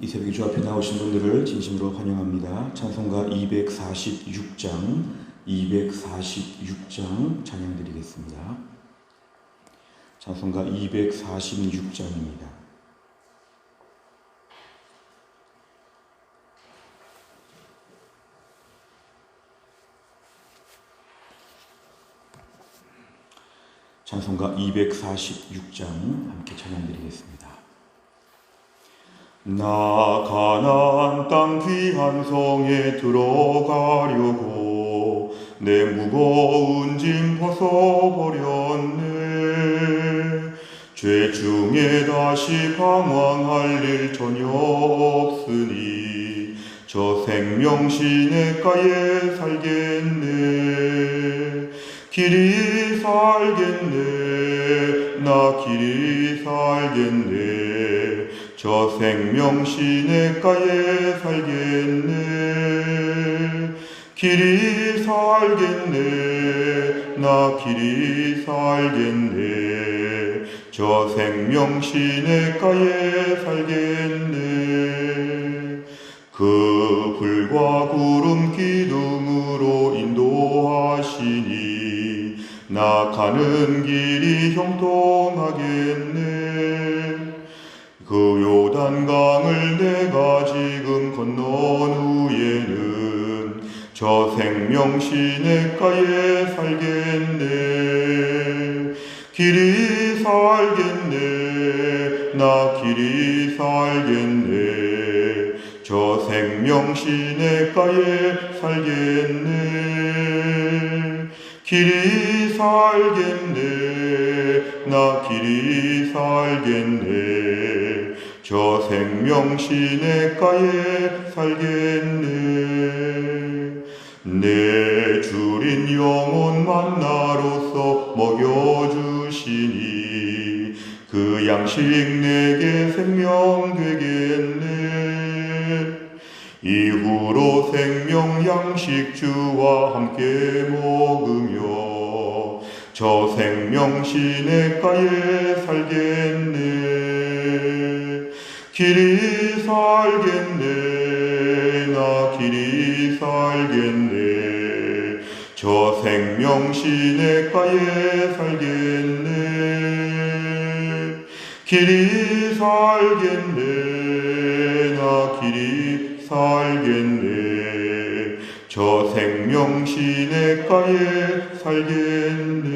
이 새벽에 주 앞에 나오신 분들을 진심으로 환영합니다. 찬송가 246장 찬양 드리겠습니다. 찬송가 246장입니다. 찬송가 246장 함께 찬양 드리겠습니다. 나 가나안 땅 귀한 성에 들어가려고 내 무거운 짐 벗어버렸네. 죄 중에 다시 방황할 일 전혀 없으니 저 생명 시냇가에 살겠네. 길이 살겠네. 나 길이 살겠네. 저 생명 시냇가에 살겠네. 길이 살겠네. 나 길이 살겠네. 저 생명 시냇가에 살겠네. 그 불과 구름 기둥으로 인도하시니 나 가는 길이 형통하겠네. 그 요단강을 내가 지금 건넌 후에는 저 생명 시냇가에 살겠네. 길이 살겠네. 나 길이 살겠네. 저 생명 시냇가에 살겠네. 길이 살겠네. 나 길이 살겠네. 저 생명 시냇가에 살겠네. 내 주린 영혼 만나로서 먹여주시니 그 양식 내게 생명 되겠네. 이후로 생명 양식 주와 함께 먹으며 저 생명 시냇가에 살겠네. 길이 살겠네. 나 길이 살겠네. 저 생명 시냇가에 살겠네. 길이 살겠네. 나 길이 살겠네. 저 생명 시냇가에 살겠네.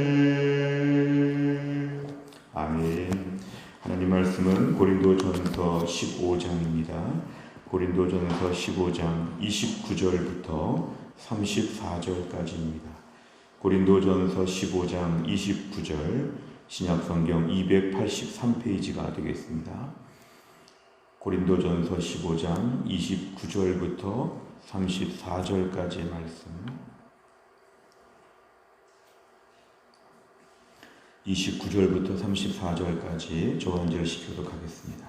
아멘. 하나님 말씀은 고린도전서 15장입니다. 고린도전서 15장 29절부터 34절까지입니다. 고린도전서 15장 29절 신약성경 283페이지가 되겠습니다. 고린도전서 15장 29절부터 34절까지의 말씀, 29절부터 34절까지 조한절 시켜도록 하겠습니다.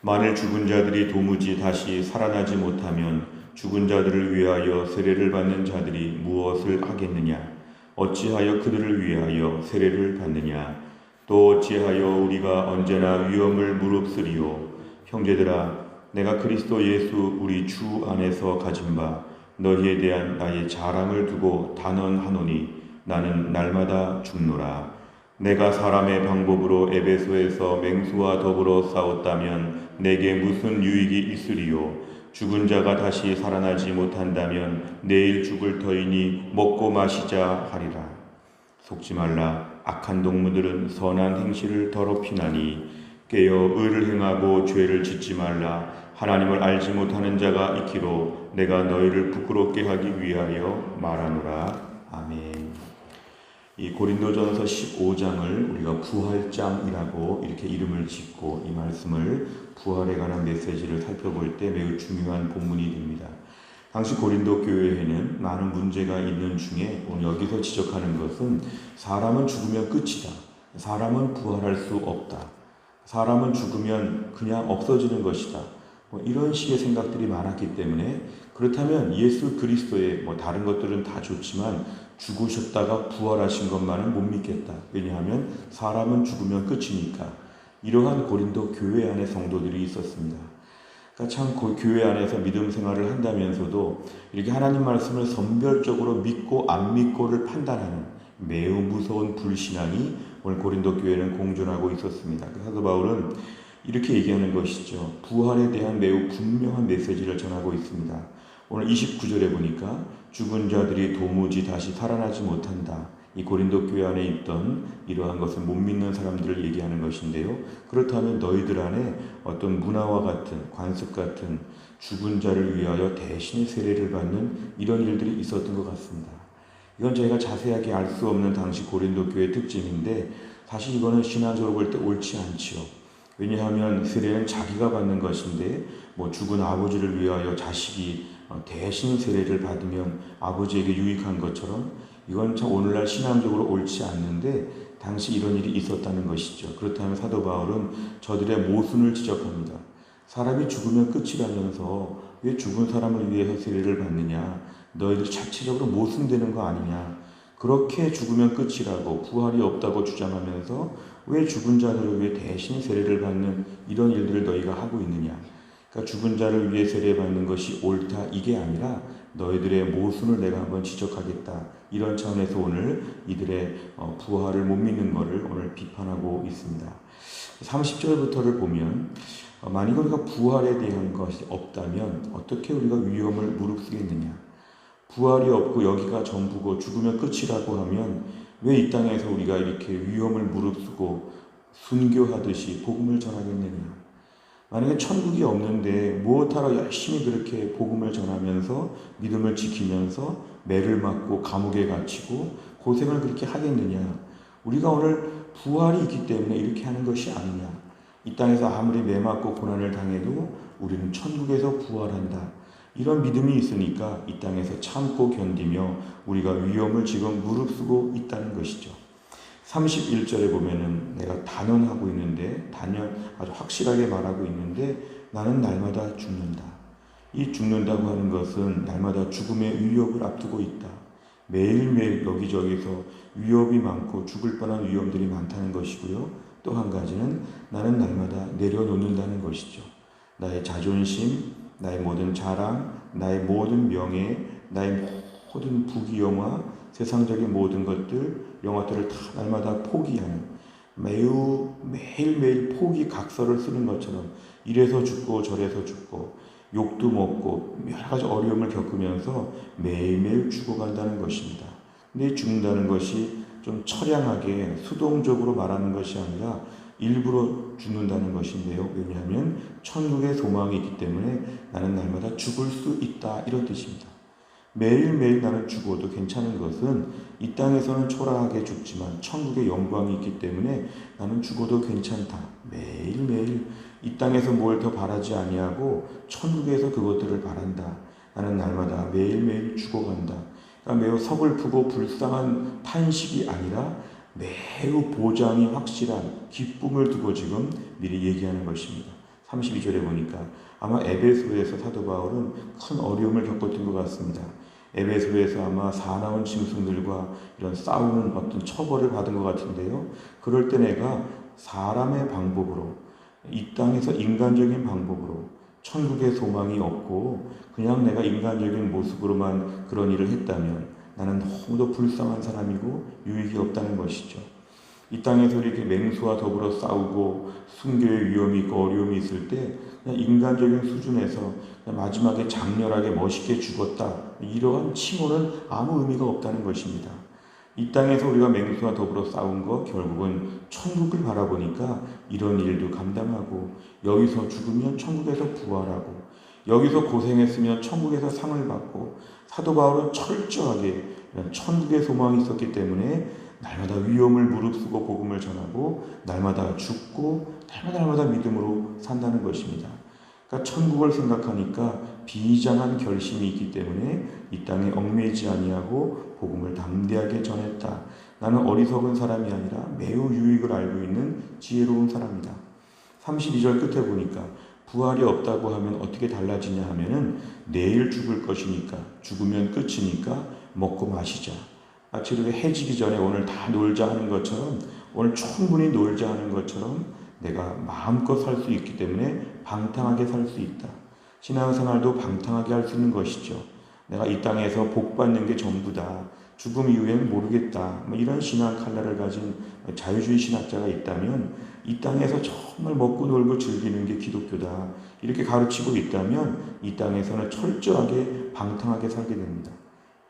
만일 죽은 자들이 도무지 다시 살아나지 못하면 죽은 자들을 위하여 세례를 받는 자들이 무엇을 하겠느냐? 어찌하여 그들을 위하여 세례를 받느냐? 또 어찌하여 우리가 언제나 위험을 무릅쓰리요? 형제들아, 내가 그리스도 예수 우리 주 안에서 가진 바 너희에 대한 나의 자랑을 두고 단언하노니 나는 날마다 죽노라. 내가 사람의 방법으로 에베소에서 맹수와 더불어 싸웠다면 내게 무슨 유익이 있으리요? 죽은 자가 다시 살아나지 못한다면 내일 죽을 터이니 먹고 마시자 하리라. 속지 말라. 악한 동무들은 선한 행실을 더럽히나니 깨어 의를 행하고 죄를 짓지 말라. 하나님을 알지 못하는 자가 있기로 내가 너희를 부끄럽게 하기 위하여 말하노라. 아멘. 이 고린도전서 15장을 우리가 부활장이라고 이렇게 이름을 짓고 이 말씀을 부활에 관한 메시지를 살펴볼 때 매우 중요한 본문이 됩니다. 당시 고린도 교회에는 많은 문제가 있는 중에 오늘 여기서 지적하는 것은 사람은 죽으면 끝이다. 사람은 부활할 수 없다. 사람은 죽으면 그냥 없어지는 것이다. 이런 식의 생각들이 많았기 때문에 그렇다면 예수 그리스도의 다른 것들은 다 좋지만 죽으셨다가 부활하신 것만은 못 믿겠다. 왜냐하면 사람은 죽으면 끝이니까. 이러한 고린도 교회 안에 성도들이 있었습니다. 그러니까 참 교회 안에서 믿음 생활을 한다면서도 이렇게 하나님 말씀을 선별적으로 믿고 안 믿고를 판단하는 매우 무서운 불신앙이 오늘 고린도 교회는 공존하고 있었습니다. 사도 바울은 이렇게 얘기하는 것이죠. 부활에 대한 매우 분명한 메시지를 전하고 있습니다. 오늘 29절에 보니까 죽은 자들이 도무지 다시 살아나지 못한다. 이 고린도 교회 안에 있던 이러한 것을 못 믿는 사람들을 얘기하는 것인데요. 그렇다면 너희들 안에 어떤 문화와 같은 관습 같은 죽은 자를 위하여 대신의 세례를 받는 이런 일들이 있었던 것 같습니다. 이건 저희가 자세하게 알 수 없는 당시 고린도 교회의 특징인데 사실 이거는 신앙적으로 볼 때 옳지 않지요. 왜냐하면 세례는 자기가 받는 것인데 죽은 아버지를 위하여 자식이 대신 세례를 받으면 아버지에게 유익한 것처럼 이건 참 오늘날 신앙적으로 옳지 않는데 당시 이런 일이 있었다는 것이죠. 그렇다면 사도 바울은 저들의 모순을 지적합니다. 사람이 죽으면 끝이라면서 왜 죽은 사람을 위해서 세례를 받느냐? 너희들 자체적으로 모순되는 거 아니냐? 그렇게 죽으면 끝이라고 부활이 없다고 주장하면서 왜 죽은 자들을 위해 대신 세례를 받는 이런 일들을 너희가 하고 있느냐? 그러니까 죽은 자를 위해 세례받는 것이 옳다 이게 아니라 너희들의 모순을 내가 한번 지적하겠다. 이런 차원에서 오늘 이들의 부활을 못 믿는 것을 오늘 비판하고 있습니다. 30절부터를 보면 만약 우리가 부활에 대한 것이 없다면 어떻게 우리가 위험을 무릅쓰겠느냐. 부활이 없고 여기가 전부고 죽으면 끝이라고 하면 왜 이 땅에서 우리가 이렇게 위험을 무릅쓰고 순교하듯이 복음을 전하겠느냐. 만약에 천국이 없는데 무엇하러 열심히 그렇게 복음을 전하면서 믿음을 지키면서 매를 맞고 감옥에 갇히고 고생을 그렇게 하겠느냐. 우리가 오늘 부활이 있기 때문에 이렇게 하는 것이 아니냐. 이 땅에서 아무리 매 맞고 고난을 당해도 우리는 천국에서 부활한다. 이런 믿음이 있으니까 이 땅에서 참고 견디며 우리가 위험을 지금 무릅쓰고 있다는 것이죠. 31절에 보면은 내가 단언하고 있는데 아주 확실하게 말하고 있는데 나는 날마다 죽는다. 이 죽는다고 하는 것은 날마다 죽음의 위협을 앞두고 있다. 매일매일 여기저기서 위협이 많고 죽을 뻔한 위험들이 많다는 것이고요. 또 한 가지는 나는 날마다 내려놓는다는 것이죠. 나의 자존심, 나의 모든 자랑, 나의 모든 명예, 나의 모든 부귀영화, 세상적인 모든 것들, 영화들을 다 날마다 포기하는 매일매일 포기 각서를 쓰는 것처럼 이래서 죽고 저래서 죽고 욕도 먹고 여러 가지 어려움을 겪으면서 매일매일 죽어간다는 것입니다. 근데 죽는다는 것이 좀 처량하게 수동적으로 말하는 것이 아니라 일부러 죽는다는 것인데요. 왜냐하면 천국의 소망이 있기 때문에 나는 날마다 죽을 수 있다 이런 뜻입니다. 매일매일 나는 죽어도 괜찮은 것은 이 땅에서는 초라하게 죽지만 천국의 영광이 있기 때문에 나는 죽어도 괜찮다. 매일매일 이 땅에서 뭘 더 바라지 아니하고 천국에서 그것들을 바란다. 나는 날마다 매일매일 죽어간다. 그러니까 매우 서글프고 불쌍한 탄식이 아니라 매우 보장이 확실한 기쁨을 두고 지금 미리 얘기하는 것입니다. 32절에 보니까 아마 에베소에서 사도 바울은 큰 어려움을 겪었던 것 같습니다. 에베소에서 아마 사나운 짐승들과 이런 싸우는 어떤 처벌을 받은 것 같은데요. 그럴 때 내가 사람의 방법으로 이 땅에서 인간적인 방법으로 천국의 소망이 없고 그냥 내가 인간적인 모습으로만 그런 일을 했다면 나는 너무도 불쌍한 사람이고 유익이 없다는 것이죠. 이 땅에서 이렇게 맹수와 더불어 싸우고 순교의 위험이 있고 어려움이 있을 때 그냥 인간적인 수준에서 그냥 마지막에 장렬하게 멋있게 죽었다. 이러한 칭호는 아무 의미가 없다는 것입니다. 이 땅에서 우리가 맹수와 더불어 싸운 거 결국은 천국을 바라보니까 이런 일도 감당하고 여기서 죽으면 천국에서 부활하고 여기서 고생했으면 천국에서 상을 받고 사도 바울은 철저하게 천국의 소망이 있었기 때문에 날마다 위험을 무릅쓰고 복음을 전하고 날마다 죽고 날마다 믿음으로 산다는 것입니다. 그러니까 천국을 생각하니까 비장한 결심이 있기 때문에 이 땅에 얽매이지 아니하고 복음을 담대하게 전했다. 나는 어리석은 사람이 아니라 매우 유익을 알고 있는 지혜로운 사람이다. 32절 끝에 보니까 부활이 없다고 하면 어떻게 달라지냐 하면은 내일 죽을 것이니까 죽으면 끝이니까 먹고 마시자. 마치 이렇게 해지기 전에 오늘 다 놀자 하는 것처럼 오늘 충분히 놀자 하는 것처럼 내가 마음껏 살 수 있기 때문에 방탕하게 살 수 있다. 신앙생활도 방탕하게 할 수 있는 것이죠. 내가 이 땅에서 복 받는 게 전부다. 죽음 이후에는 모르겠다. 이런 신앙 칼날을 가진 자유주의 신학자가 있다면 이 땅에서 정말 먹고 놀고 즐기는 게 기독교다. 이렇게 가르치고 있다면 이 땅에서는 철저하게 방탕하게 살게 됩니다.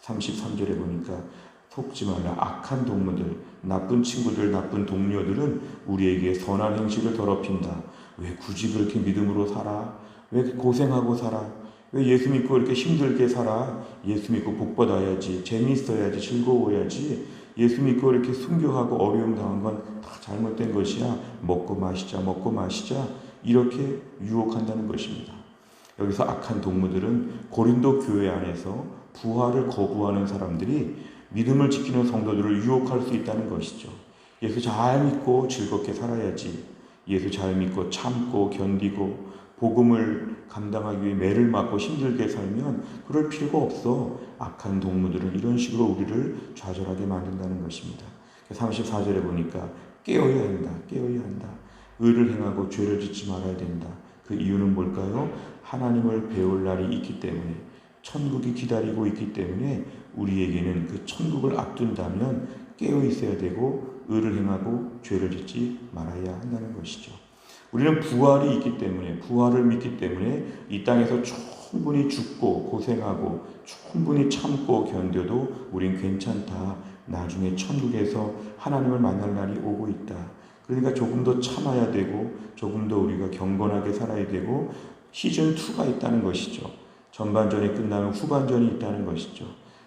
33절에 보니까 속지 말라. 악한 동무들, 나쁜 친구들, 나쁜 동료들은 우리에게 선한 행실을 더럽힌다. 왜 굳이 그렇게 믿음으로 살아? 왜 고생하고 살아? 왜 예수 믿고 이렇게 힘들게 살아? 예수 믿고 복 받아야지, 재미있어야지, 즐거워야지. 예수 믿고 이렇게 순교하고 어려움 당한 건 다 잘못된 것이야. 먹고 마시자, 먹고 마시자. 이렇게 유혹한다는 것입니다. 여기서 악한 동무들은 고린도 교회 안에서 부활을 거부하는 사람들이 믿음을 지키는 성도들을 유혹할 수 있다는 것이죠. 예수 잘 믿고 즐겁게 살아야지. 예수 잘 믿고 참고 견디고 복음을 감당하기 위해 매를 맞고 힘들게 살면 그럴 필요가 없어. 악한 동무들은 이런 식으로 우리를 좌절하게 만든다는 것입니다. 34절에 보니까 깨어야 한다. 깨어야 한다. 의를 행하고 죄를 짓지 말아야 된다. 그 이유는 뭘까요? 하나님을 배울 날이 있기 때문에, 천국이 기다리고 있기 때문에 우리에게는 그 천국을 앞둔다면 깨어 있어야 되고 의를 행하고 죄를 짓지 말아야 한다는 것이죠. 우리는 부활이 있기 때문에, 부활을 믿기 때문에 이 땅에서 충분히 죽고 고생하고 충분히 참고 견뎌도 우린 괜찮다. 나중에 천국에서 하나님을 만날 날이 오고 있다. 그러니까 조금 더 참아야 되고 조금 더 우리가 경건하게 살아야 되고 시즌2가 있다는 것이죠. 전반전이 끝나면 후반전이 있다는 것이죠.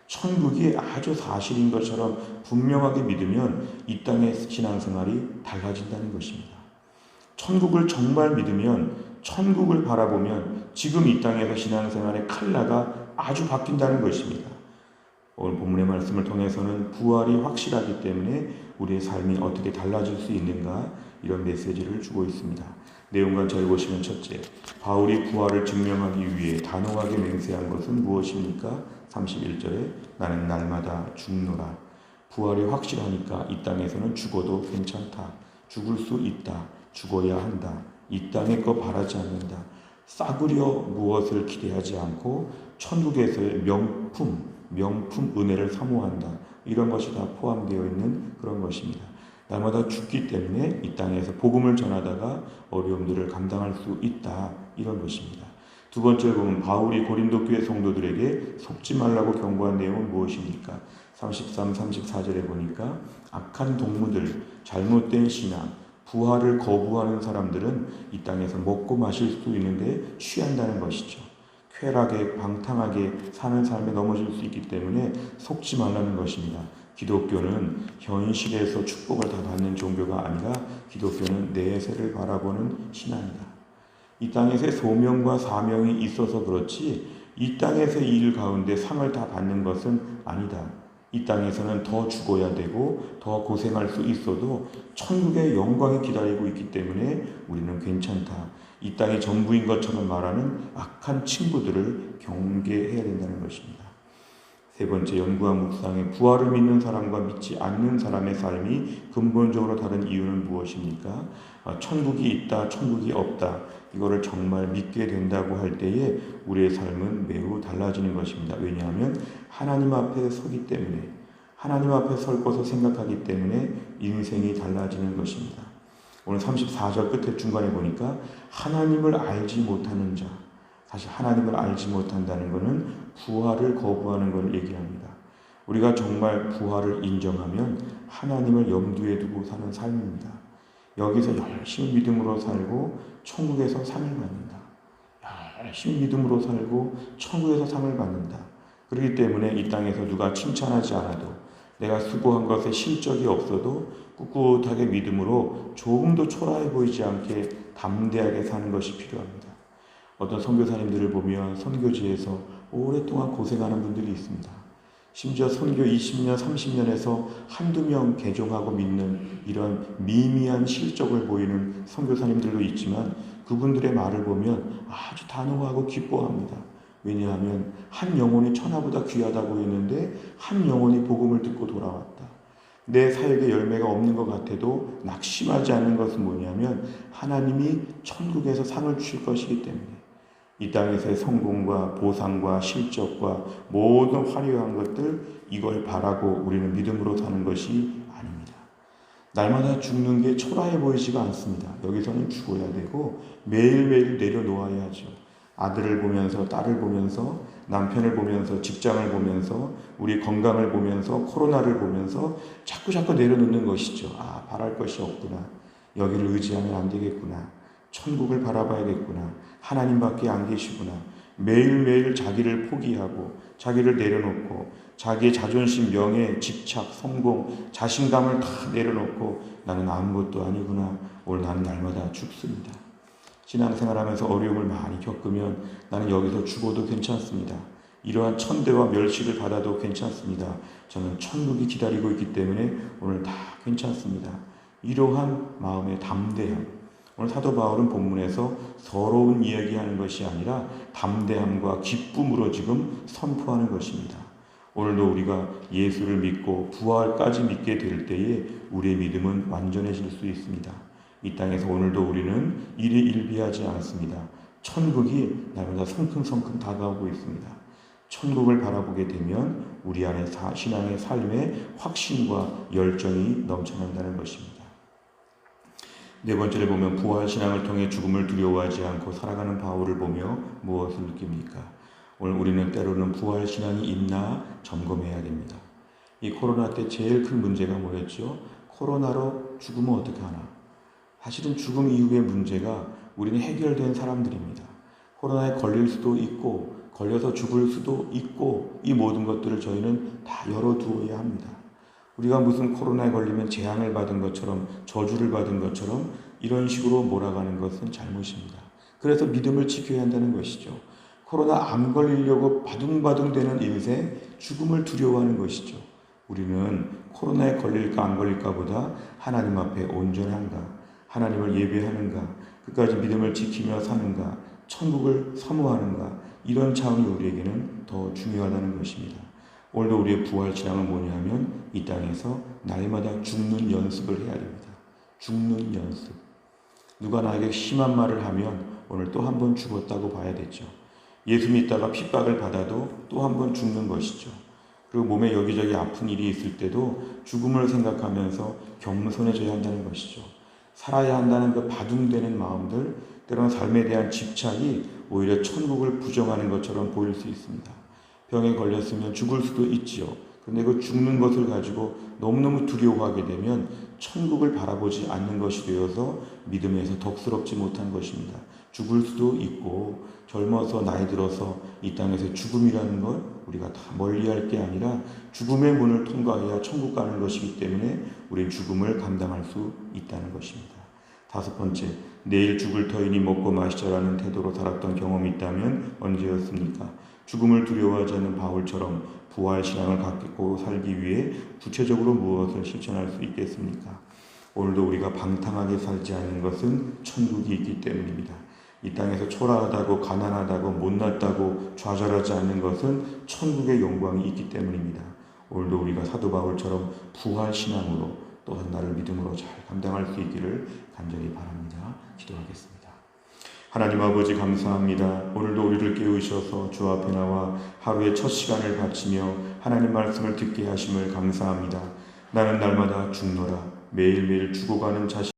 천국이 아주 사실인 것처럼 분명하게 믿으면 이 땅의 신앙생활이 달라진다는 것입니다. 천국을 정말 믿으면, 천국을 바라보면 지금 이 땅에서 신앙생활의 칼라가 아주 바뀐다는 것입니다. 오늘 본문의 말씀을 통해서는 부활이 확실하기 때문에 우리의 삶이 어떻게 달라질 수 있는가, 이런 메시지를 주고 있습니다. 내용과 잘 보시면, 첫째, 바울이 부활을 증명하기 위해 단호하게 맹세한 것은 무엇입니까? 31절에 나는 날마다 죽노라. 부활이 확실하니까 이 땅에서는 죽어도 괜찮다. 죽을 수 있다. 죽어야 한다. 이 땅의 거 바라지 않는다. 싸구려 무엇을 기대하지 않고 천국에서의 명품 은혜를 사모한다. 이런 것이 다 포함되어 있는 그런 것입니다. 날마다 죽기 때문에 이 땅에서 복음을 전하다가 어려움들을 감당할 수 있다. 이런 것입니다. 두 번째 보면 바울이 고린도 교회 성도들에게 속지 말라고 경고한 내용은 무엇입니까? 33, 34절에 보니까 악한 동무들, 잘못된 신앙, 부활을 거부하는 사람들은 이 땅에서 먹고 마실 수 있는데 취한다는 것이죠. 쾌락에 방탕하게 사는 삶에 넘어질 수 있기 때문에 속지 말라는 것입니다. 기독교는 현실에서 축복을 다 받는 종교가 아니라 기독교는 내세를 바라보는 신앙이다. 이 땅에서의 소명과 사명이 있어서 그렇지 이 땅에서의 일 가운데 상을 다 받는 것은 아니다. 이 땅에서는 더 죽어야 되고 더 고생할 수 있어도 천국의 영광이 기다리고 있기 때문에 우리는 괜찮다. 이 땅이 전부인 것처럼 말하는 악한 친구들을 경계해야 된다는 것입니다. 세 번째, 연구와 묵상의 부활을 믿는 사람과 믿지 않는 사람의 삶이 근본적으로 다른 이유는 무엇입니까? 천국이 있다, 천국이 없다. 이거를 정말 믿게 된다고 할 때에 우리의 삶은 매우 달라지는 것입니다. 왜냐하면 하나님 앞에 서기 때문에, 하나님 앞에 설 것을 생각하기 때문에 인생이 달라지는 것입니다. 오늘 34절 끝에 중간에 보니까 하나님을 알지 못하는 자, 사실 하나님을 알지 못한다는 것은 부활을 거부하는 것을 얘기합니다. 우리가 정말 부활을 인정하면 하나님을 염두에 두고 사는 삶입니다. 여기서 열심히 믿음으로 살고 천국에서 상을 받는다. 열심히 믿음으로 살고 천국에서 상을 받는다. 그렇기 때문에 이 땅에서 누가 칭찬하지 않아도, 내가 수고한 것에 실적이 없어도 꿋꿋하게 믿음으로 조금도 초라해 보이지 않게 담대하게 사는 것이 필요합니다. 어떤 선교사님들을 보면 선교지에서 오랫동안 고생하는 분들이 있습니다. 심지어 선교 20년, 30년에서 한두 명 개종하고 믿는 이런 미미한 실적을 보이는 선교사님들도 있지만 그분들의 말을 보면 아주 단호하고 기뻐합니다. 왜냐하면 한 영혼이 천하보다 귀하다고 했는데 한 영혼이 복음을 듣고 돌아왔다. 내 사역에 열매가 없는 것 같아도 낙심하지 않는 것은 뭐냐면 하나님이 천국에서 상을 주실 것이기 때문에, 이 땅에서의 성공과 보상과 실적과 모든 화려한 것들, 이걸 바라고 우리는 믿음으로 사는 것이 아닙니다. 날마다 죽는 게 초라해 보이지가 않습니다. 여기서는 죽어야 되고 매일매일 내려놓아야죠. 아들을 보면서, 딸을 보면서, 남편을 보면서, 직장을 보면서, 우리 건강을 보면서, 코로나를 보면서 자꾸 내려놓는 것이죠. 바랄 것이 없구나. 여기를 의지하면 안 되겠구나. 천국을 바라봐야겠구나. 하나님밖에 안 계시구나. 매일매일 자기를 포기하고 자기를 내려놓고 자기의 자존심, 명예, 집착, 성공, 자신감을 다 내려놓고 나는 아무것도 아니구나. 오늘 나는 날마다 죽습니다. 신앙생활하면서 어려움을 많이 겪으면 나는 여기서 죽어도 괜찮습니다. 이러한 천대와 멸시를 받아도 괜찮습니다. 저는 천국이 기다리고 있기 때문에 오늘 다 괜찮습니다. 이러한 마음의 담대함. 오늘 사도 바울은 본문에서 서러운 이야기하는 것이 아니라 담대함과 기쁨으로 지금 선포하는 것입니다. 오늘도 우리가 예수를 믿고 부활까지 믿게 될 때에 우리의 믿음은 완전해질 수 있습니다. 이 땅에서 오늘도 우리는 일에 일비하지 않습니다. 천국이 날마다 성큼성큼 다가오고 있습니다. 천국을 바라보게 되면 우리 안에 신앙의 삶에 확신과 열정이 넘쳐난다는 것입니다. 네 번째를 보면 부활신앙을 통해 죽음을 두려워하지 않고 살아가는 바울을 보며 무엇을 느낍니까? 오늘 우리는 때로는 부활신앙이 있나 점검해야 됩니다. 이 코로나 때 제일 큰 문제가 뭐였죠? 코로나로 죽으면 어떻게 하나? 사실은 죽음 이후의 문제가 우리는 해결된 사람들입니다. 코로나에 걸릴 수도 있고 걸려서 죽을 수도 있고 이 모든 것들을 저희는 다 열어두어야 합니다. 우리가 무슨 코로나에 걸리면 재앙을 받은 것처럼 저주를 받은 것처럼 이런 식으로 몰아가는 것은 잘못입니다. 그래서 믿음을 지켜야 한다는 것이죠. 코로나 안 걸리려고 바둥바둥대는 인생, 죽음을 두려워하는 것이죠. 우리는 코로나에 걸릴까 안 걸릴까 보다 하나님 앞에 온전한가, 하나님을 예배하는가, 끝까지 믿음을 지키며 사는가, 천국을 사모하는가, 이런 차원이 우리에게는 더 중요하다는 것입니다. 오늘도 우리의 부활신앙은 뭐냐면 이 땅에서 날마다 죽는 연습을 해야 됩니다. 죽는 연습. 누가 나에게 심한 말을 하면 오늘 또 한 번 죽었다고 봐야 되죠. 예수 믿다가 핍박을 받아도 또 한 번 죽는 것이죠. 그리고 몸에 여기저기 아픈 일이 있을 때도 죽음을 생각하면서 겸손해져야 한다는 것이죠. 살아야 한다는 그 바둥대는 마음들, 때로는 삶에 대한 집착이 오히려 천국을 부정하는 것처럼 보일 수 있습니다. 병에 걸렸으면 죽을 수도 있지요. 그런데 그 죽는 것을 가지고 너무너무 두려워하게 되면 천국을 바라보지 않는 것이 되어서 믿음에서 덕스럽지 못한 것입니다. 죽을 수도 있고 젊어서 나이 들어서 이 땅에서 죽음이라는 걸 우리가 다 멀리할 게 아니라 죽음의 문을 통과해야 천국 가는 것이기 때문에 우리는 죽음을 감당할 수 있다는 것입니다. 다섯 번째, 내일 죽을 터이니 먹고 마시자라는 태도로 살았던 경험이 있다면 언제였습니까? 죽음을 두려워하지 않는 바울처럼 부활신앙을 갖고 살기 위해 구체적으로 무엇을 실천할 수 있겠습니까? 오늘도 우리가 방탕하게 살지 않는 것은 천국이 있기 때문입니다. 이 땅에서 초라하다고 가난하다고 못났다고 좌절하지 않는 것은 천국의 영광이 있기 때문입니다. 오늘도 우리가 사도 바울처럼 부활신앙으로 또한 나를 믿음으로 잘 감당할 수 있기를 간절히 바랍니다. 기도하겠습니다. 하나님 아버지 감사합니다. 오늘도 우리를 깨우셔서 주 앞에 나와 하루의 첫 시간을 바치며 하나님 말씀을 듣게 하심을 감사합니다. 나는 날마다 죽노라. 매일매일 죽어가는 자신